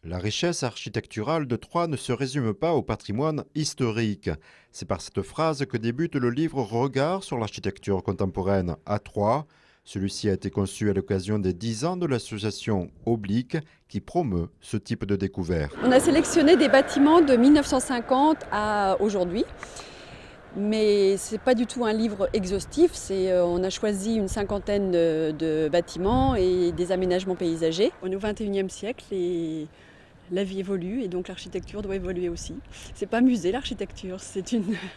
La richesse architecturale de Troyes ne se résume pas au patrimoine historique. C'est par cette phrase que débute le livre Regard sur l'architecture contemporaine à Troyes. Celui-ci a été conçu à l'occasion des 10 ans de l'association Oblique qui promeut ce type de découverte. On a sélectionné des bâtiments de 1950 à aujourd'hui. Mais ce n'est pas du tout un livre exhaustif, on a choisi une cinquantaine de bâtiments et des aménagements paysagers. On est au XXIe siècle et la vie évolue et donc l'architecture doit évoluer aussi. C'est pas un musée l'architecture, c'est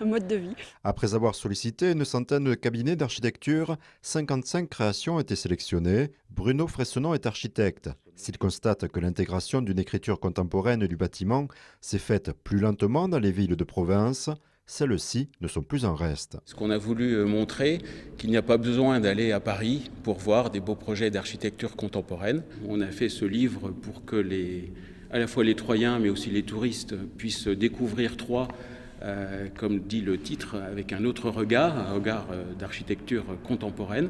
un mode de vie. Après avoir sollicité une centaine de cabinets d'architecture, 55 créations ont été sélectionnées. Bruno Fressonneau est architecte. S'il constate que l'intégration d'une écriture contemporaine du bâtiment s'est faite plus lentement dans les villes de province, celles-ci ne sont plus en reste. Ce qu'on a voulu montrer, qu'il n'y a pas besoin d'aller à Paris pour voir des beaux projets d'architecture contemporaine. On a fait ce livre pour que à la fois les Troyens mais aussi les touristes puissent découvrir Troyes, comme dit le titre, avec un autre regard, un regard d'architecture contemporaine.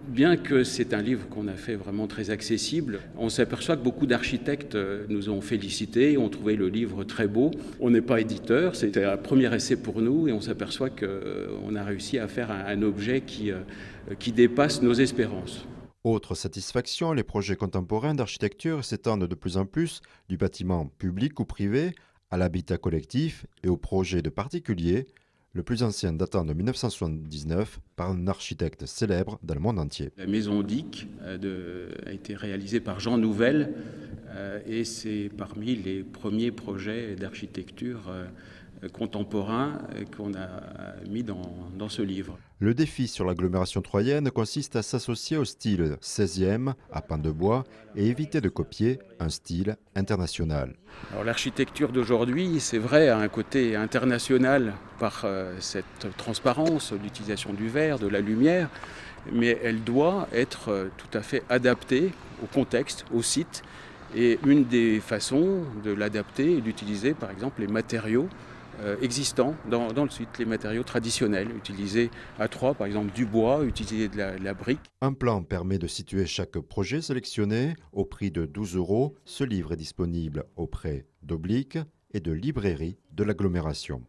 Bien que c'est un livre qu'on a fait vraiment très accessible, on s'aperçoit que beaucoup d'architectes nous ont félicités, ont trouvé le livre très beau. On n'est pas éditeur, c'était un premier essai pour nous et on s'aperçoit qu'on a réussi à faire un objet qui dépasse nos espérances. Autre satisfaction, les projets contemporains d'architecture s'étendent de plus en plus du bâtiment public ou privé à l'habitat collectif et aux projets de particuliers, le plus ancien datant de 1979 par un architecte célèbre dans le monde entier. La maison Dick a été réalisée par Jean Nouvel et c'est parmi les premiers projets d'architecture contemporains qu'on a mis dans ce livre. Le défi sur l'agglomération troyenne consiste à s'associer au style 16e à pan de bois et éviter de copier un style international. Alors l'architecture d'aujourd'hui, c'est vrai, a un côté international par cette transparence, l'utilisation du verre, de la lumière, mais elle doit être tout à fait adaptée au contexte, au site. Et une des façons de l'adapter est d'utiliser par exemple les matériaux existants dans le site, les matériaux traditionnels utilisés à Troyes, par exemple du bois, utiliser de la brique. Un plan permet de situer chaque projet sélectionné au prix de 12 €. Ce livre est disponible auprès d'Oblique et de librairies de l'agglomération.